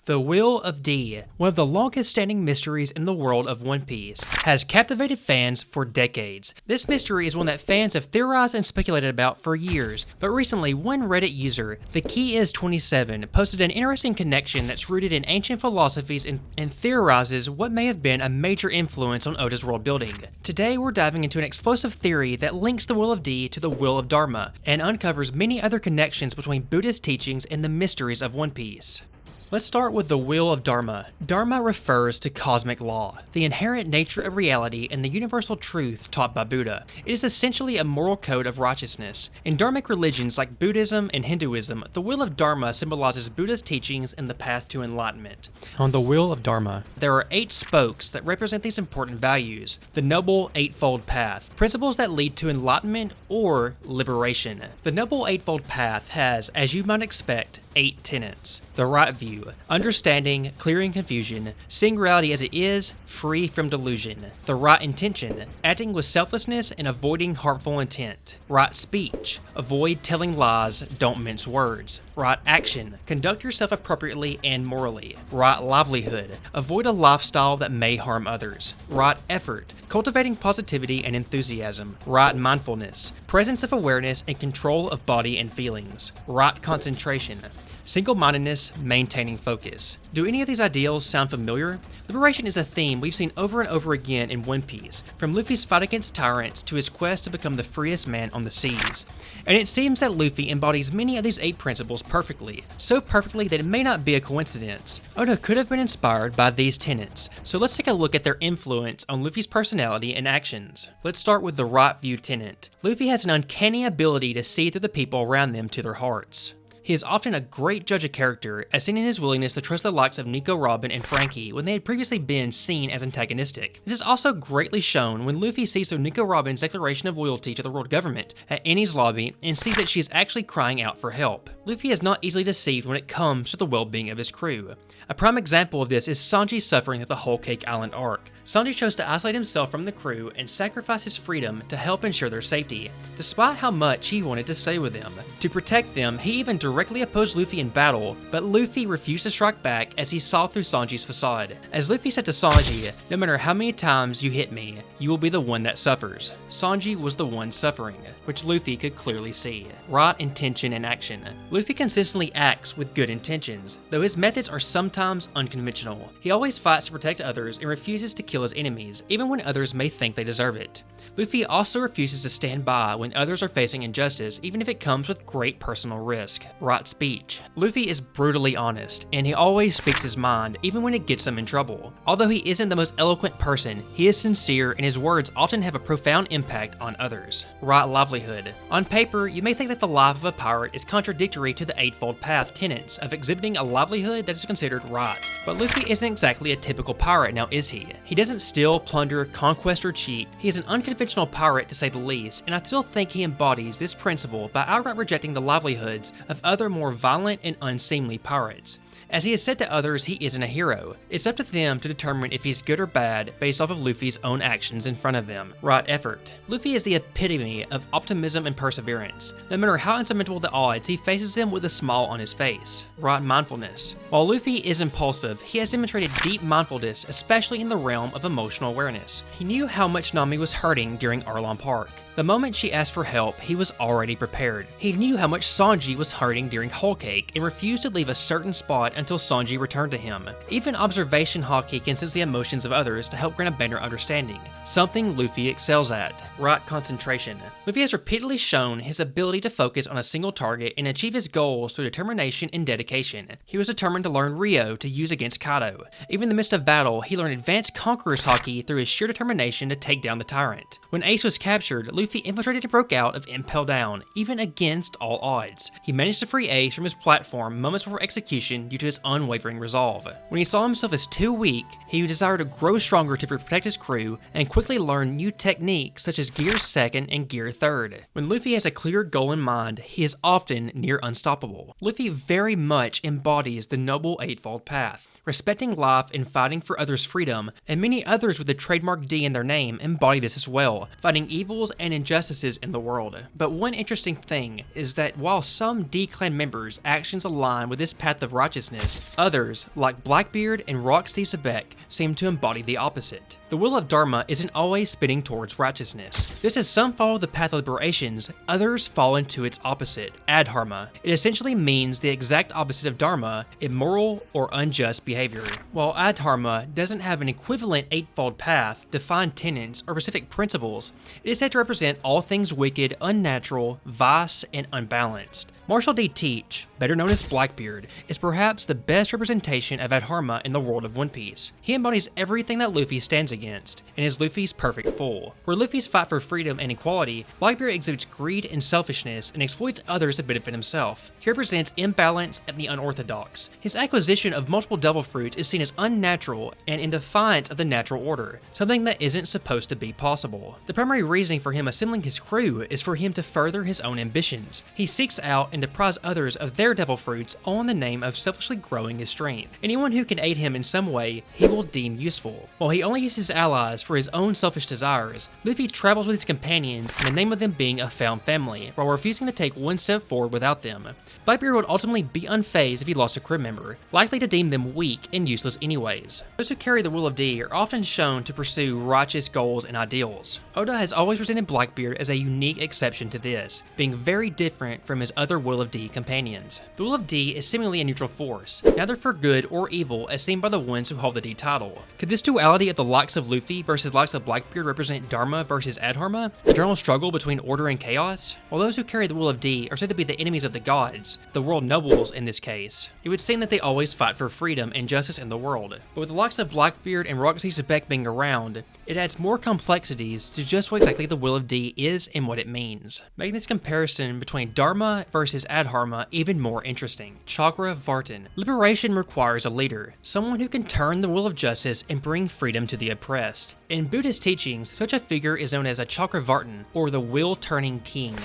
The Wheel of D, one of the longest standing mysteries in the world of One Piece, has captivated fans for decades. This mystery is one that fans have theorized and speculated about for years, but recently one Reddit user, the Key is 27, posted an interesting connection that's rooted in ancient philosophies and theorizes what may have been a major influence on Oda's world building. Today we're diving into an explosive theory that links the Wheel of D to the Wheel of Dharma, and uncovers many other connections between Buddhist teachings and the mysteries of One Piece. Let's start with the Wheel of Dharma. Dharma refers to cosmic law, the inherent nature of reality and the universal truth taught by Buddha. It is essentially a moral code of righteousness. In Dharmic religions like Buddhism and Hinduism, the Wheel of Dharma symbolizes Buddha's teachings and the path to enlightenment. On the Wheel of Dharma, there are 8 spokes that represent these important values: the Noble Eightfold Path, principles that lead to enlightenment or liberation. The Noble Eightfold Path has, as you might expect, 8 tenets. The right view, understanding, clearing confusion, seeing reality as it is, free from delusion. The right intention, acting with selflessness and avoiding harmful intent. Right speech, avoid telling lies, don't mince words. Right action, conduct yourself appropriately and morally. Right livelihood, avoid a lifestyle that may harm others. Right effort, cultivating positivity and enthusiasm. Right mindfulness, presence of awareness and control of body and feelings. Right concentration, single-mindedness, maintaining focus. Do any of these ideals sound familiar? Liberation is a theme we've seen over and over again in One Piece, from Luffy's fight against tyrants to his quest to become the freest man on the seas. And it seems that Luffy embodies many of these 8 principles perfectly, so perfectly that it may not be a coincidence. Oda could have been inspired by these tenets, so let's take a look at their influence on Luffy's personality and actions. Let's start with the right view tenet. Luffy has an uncanny ability to see through the people around them to their hearts. He is often a great judge of character, as seen in his willingness to trust the likes of Nika, Robin, and Frankie when they had previously been seen as antagonistic. This is also greatly shown when Luffy sees through Nika Robin's declaration of loyalty to the world government at Annie's lobby and sees that she is actually crying out for help. Luffy is not easily deceived when it comes to the well-being of his crew. A prime example of this is Sanji suffering through the Whole Cake Island arc. Sanji chose to isolate himself from the crew and sacrifice his freedom to help ensure their safety, despite how much he wanted to stay with them. To protect them, he even directly opposed Luffy in battle, but Luffy refused to strike back as he saw through Sanji's facade. As Luffy said to Sanji, "No matter how many times you hit me, you will be the one that suffers." Sanji was the one suffering, which Luffy could clearly see. Right intention and action. Luffy consistently acts with good intentions, though his methods are sometimes unconventional. He always fights to protect others and refuses to kill his enemies, even when others may think they deserve it. Luffy also refuses to stand by when others are facing injustice, even if it comes with great personal risk. Right speech. Luffy is brutally honest, and he always speaks his mind, even when it gets him in trouble. Although he isn't the most eloquent person, he is sincere and his words often have a profound impact on others. Right livelihood. On paper, you may think that the life of a pirate is contradictory to the Eightfold Path tenets of exhibiting a livelihood that is considered right. But Luffy isn't exactly a typical pirate, now is he? He doesn't steal, plunder, conquest, or cheat. He is an unconventional pirate to say the least, and I still think he embodies this principle by outright rejecting the livelihoods of other more violent and unseemly pirates. As he has said to others, he isn't a hero. It's up to them to determine if he's good or bad based off of Luffy's own actions in front of them. Right effort. Luffy is the epitome of optimism and perseverance. No matter how insurmountable the odds, he faces them with a smile on his face. Right mindfulness. While Luffy is impulsive, he has demonstrated deep mindfulness, especially in the realm of emotional awareness. He knew how much Nami was hurting during Arlong Park. The moment she asked for help, he was already prepared. He knew how much Sanji was hurting during Whole Cake and refused to leave a certain spot until Sanji returned to him. Even observation haki can sense the emotions of others to help grant a better understanding, something Luffy excels at. Right concentration. Luffy has repeatedly shown his ability to focus on a single target and achieve his goals through determination and dedication. He was determined to learn Rio to use against Kaido. Even in the midst of battle, he learned advanced Conqueror's haki through his sheer determination to take down the tyrant. When Ace was captured, Luffy infiltrated and broke out of Impel Down, even against all odds. He managed to free Ace from his platform moments before execution due to his unwavering resolve. When he saw himself as too weak, he desired to grow stronger to protect his crew and quickly learn new techniques such as Gear 2nd and Gear 3rd. When Luffy has a clear goal in mind, he is often near unstoppable. Luffy very much embodies the Noble Eightfold Path, respecting life and fighting for others' freedom, and many others with the trademark D in their name embody this as well, fighting evils and injustices in the world. But one interesting thing is that while some D-Clan members' actions align with this path of righteousness, selfishness. Others, like Blackbeard and Roxy Sebek, seem to embody the opposite. The Wheel of Dharma isn't always spinning towards righteousness. Just as some follow the path of liberations, others fall into its opposite, adharma. It essentially means the exact opposite of dharma, immoral or unjust behavior. While adharma doesn't have an equivalent eightfold path, defined tenets, or specific principles, it is said to represent all things wicked, unnatural, vice, and unbalanced. Marshall D. Teach, better known as Blackbeard, is perhaps the best representation of adharma in the world of One Piece. He embodies everything that Luffy stands against, and is Luffy's perfect fool. Where Luffy's fight for freedom and equality, Blackbeard exhibits greed and selfishness and exploits others to benefit himself. He represents imbalance and the unorthodox. His acquisition of multiple devil fruits is seen as unnatural and in defiance of the natural order, something that isn't supposed to be possible. The primary reasoning for him assembling his crew is for him to further his own ambitions. He seeks out and deprives others of their devil fruits all in the name of selfishly growing his strength. Anyone who can aid him in some way, he will deem useful. While he only uses allies for his own selfish desires, Luffy travels with his companions in the name of them being a found family, while refusing to take one step forward without them. Blackbeard would ultimately be unfazed if he lost a crew member, likely to deem them weak and useless anyways. Those who carry the Will of D are often shown to pursue righteous goals and ideals. Oda has always presented Blackbeard as a unique exception to this, being very different from his other Will of D companions. The Will of D is seemingly a neutral force, neither for good or evil as seen by the ones who hold the D title. Could this duality of the likes of Luffy versus likes of Blackbeard represent Dharma versus Adharma, the eternal struggle between order and chaos? While those who carry the Will of D are said to be the enemies of the gods, the world nobles in this case, it would seem that they always fight for freedom and justice in the world. But with the likes of Blackbeard and Roxy Sebek being around, it adds more complexities to just what exactly the Will of D is and what it means, making this comparison between Dharma versus Adharma even more interesting. Chakravarti. Liberation requires a leader, someone who can turn the wheel of justice and bring freedom to the oppressed. In Buddhist teachings, such a figure is known as a Chakravarti, or the wheel-turning king.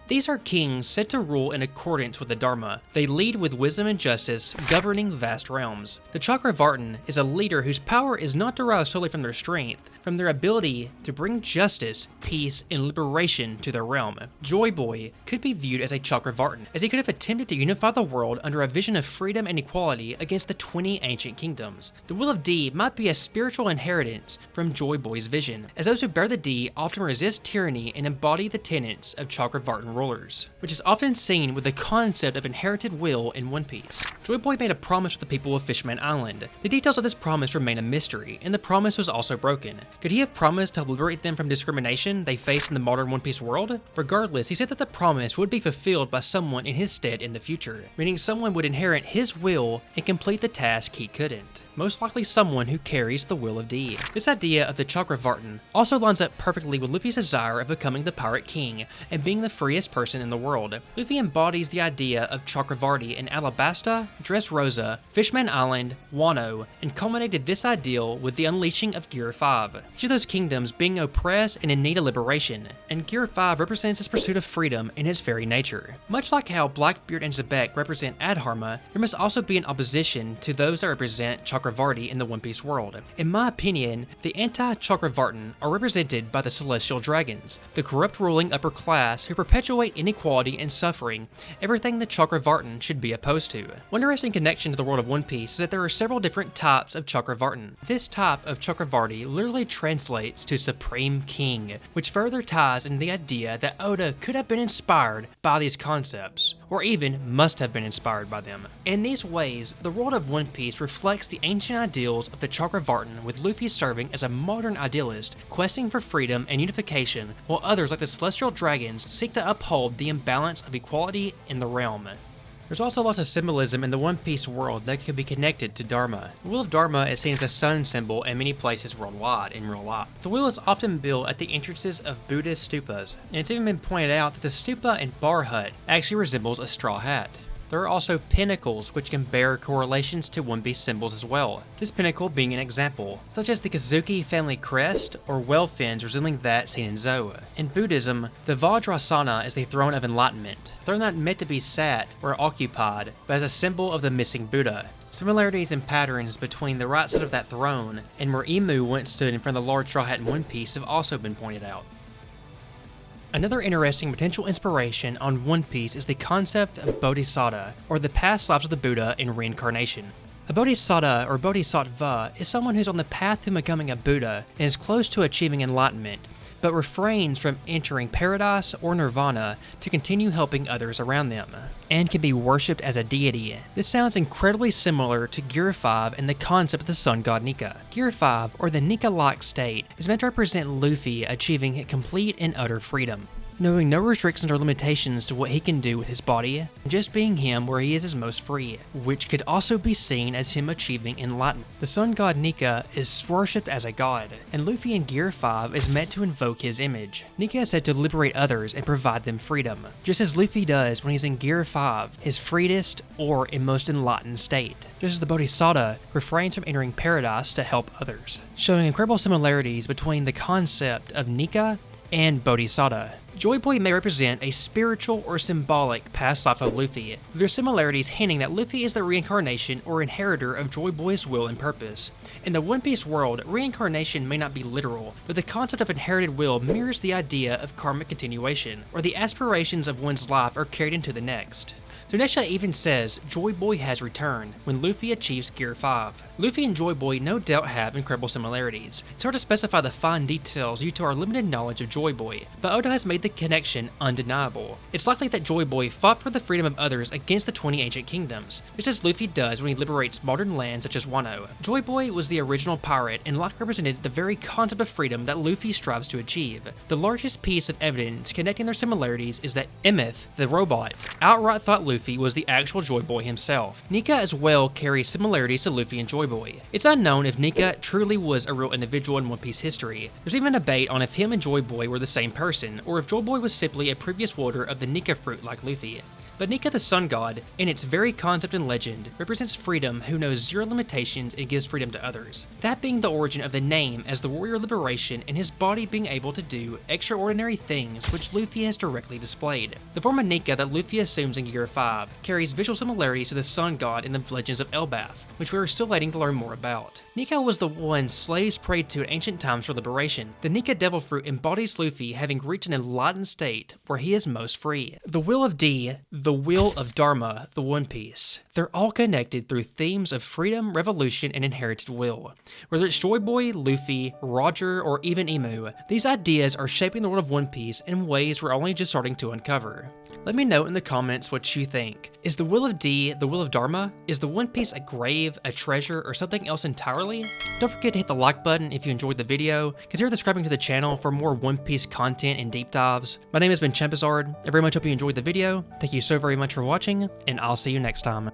These are kings said to rule in accordance with the Dharma. They lead with wisdom and justice, governing vast realms. The Chakravarti is a leader whose power is not derived solely from their strength, from their ability to bring justice, peace, and liberation to their realm. Joy Boy could be viewed as a Chakravarti, as he could have attempted to unify the world under a vision of freedom and equality against the 20 ancient kingdoms. The Will of D might be a spiritual inheritance from Joy Boy's vision, as those who bear the D often resist tyranny and embody the tenets of Chakravarti rulers, which is often seen with the concept of inherited will in One Piece. Joy Boy made a promise with the people of Fishman Island. The details of this promise remain a mystery, and the promise was also broken. Could he have promised to liberate them from discrimination they face in the modern One Piece world? Regardless, he said that the promise would be fulfilled by someone in his stead in the future, meaning someone would inherit his will and complete the task he couldn't. Most likely someone who carries the Will of D. This idea of the Chakravarti also lines up perfectly with Luffy's desire of becoming the Pirate King and being the freest person in the world. Luffy embodies the idea of Chakravarti in Alabasta, Dressrosa, Fishman Island, Wano, and culminated this ideal with the unleashing of Gear 5. Each of those kingdoms being oppressed and in need of liberation, and Gear 5 represents his pursuit of freedom in its very nature. Much like how Blackbeard and Sebek represent Adharma, there must also be an opposition to those that represent Chakravarti in the One Piece world. In my opinion, the anti-Chakravarti are represented by the Celestial Dragons, the corrupt ruling upper class who perpetuate inequality and suffering, everything the Chakravarti should be opposed to. One interesting connection to the world of One Piece is that there are several different types of Chakravarti. This type of Chakravarti literally translates to Supreme King, which further ties into the idea that Oda could have been inspired by these concepts, or even must have been inspired by them. In these ways, the world of One Piece reflects the ancient ideals of the Chakravarti, with Luffy serving as a modern idealist, questing for freedom and unification, while others like the Celestial Dragons seek to uphold the imbalance of equality in the realm. There's also lots of symbolism in the One Piece world that could be connected to Dharma. The Wheel of Dharma is seen as a sun symbol in many places worldwide in real life. The wheel is often built at the entrances of Buddhist stupas, and it's even been pointed out that the stupa and bar hut actually resembles a straw hat. There are also pinnacles which can bear correlations to One Piece symbols as well, this pinnacle being an example, such as the Kazuki family crest or whale fins resembling that seen in Zoa. In Buddhism, the Vajrasana is the throne of enlightenment, a throne not meant to be sat or occupied, but as a symbol of the missing Buddha. Similarities and patterns between the right side of that throne and where Emu once stood in front of the large straw hat in One Piece have also been pointed out. Another interesting potential inspiration on One Piece is the concept of bodhisattva, or the past lives of the Buddha in reincarnation. A bodhisattva or bodhisattva is someone who's on the path to becoming a Buddha and is close to achieving enlightenment, but refrains from entering paradise or nirvana to continue helping others around them, and can be worshipped as a deity. This sounds incredibly similar to Gear 5 and the concept of the sun god Nika. Gear 5, or the Nika-like state, is meant to represent Luffy achieving complete and utter freedom, knowing no restrictions or limitations to what he can do with his body, just being him where he is his most free, which could also be seen as him achieving enlightenment. The sun god Nika is worshipped as a god, and Luffy in Gear 5 is meant to invoke his image. Nika is said to liberate others and provide them freedom, just as Luffy does when he's in Gear 5, his freest or in most enlightened state, just as the bodhisattva refrains from entering paradise to help others, showing incredible similarities between the concept of Nika and bodhisattva. Joy Boy may represent a spiritual or symbolic past life of Luffy. There are similarities hinting that Luffy is the reincarnation or inheritor of Joy Boy's will and purpose. In the One Piece world, reincarnation may not be literal, but the concept of inherited will mirrors the idea of karmic continuation, or the aspirations of one's life are carried into the next. Zunisha even says Joy Boy has returned when Luffy achieves Gear 5. Luffy and Joy Boy no doubt have incredible similarities. It's hard to specify the fine details due to our limited knowledge of Joy Boy, but Oda has made the connection undeniable. It's likely that Joy Boy fought for the freedom of others against the 20 ancient kingdoms, just as Luffy does when he liberates modern lands such as Wano. Joy Boy was the original pirate and likely represented the very concept of freedom that Luffy strives to achieve. The largest piece of evidence connecting their similarities is that Emeth, the robot, outright thought Luffy was the actual Joy Boy himself. Nika as well carries similarities to Luffy and Joy Boy. It's unknown if Nika truly was a real individual in One Piece history. There's even a debate on if him and Joy Boy were the same person, or if Joy Boy was simply a previous wielder of the Nika fruit like Luffy. But Nika the Sun God, in its very concept and legend, represents freedom who knows zero limitations and gives freedom to others. That being the origin of the name as the warrior of liberation and his body being able to do extraordinary things which Luffy has directly displayed. The form of Nika that Luffy assumes in Gear 5 carries visual similarities to the Sun God in the legends of Elbaf, which we are still waiting to learn more about. Nika was the one slaves prayed to in ancient times for liberation. The Nika Devil Fruit embodies Luffy having reached an enlightened state where he is most free. The Will of D, the Wheel of Dharma, the One Piece. They're all connected through themes of freedom, revolution, and inherited will. Whether it's Joy Boy, Luffy, Roger, or even Emu, these ideas are shaping the world of One Piece in ways we're only just starting to uncover. Let me know in the comments what you think. Is the Will of D the Will of Dharma? Is the One Piece a grave, a treasure, or something else entirely? Don't forget to hit the like button if you enjoyed the video. Consider subscribing to the channel for more One Piece content and deep dives. My name has been Champazard. I very much hope you enjoyed the video. Thank you so very much for watching, and I'll see you next time.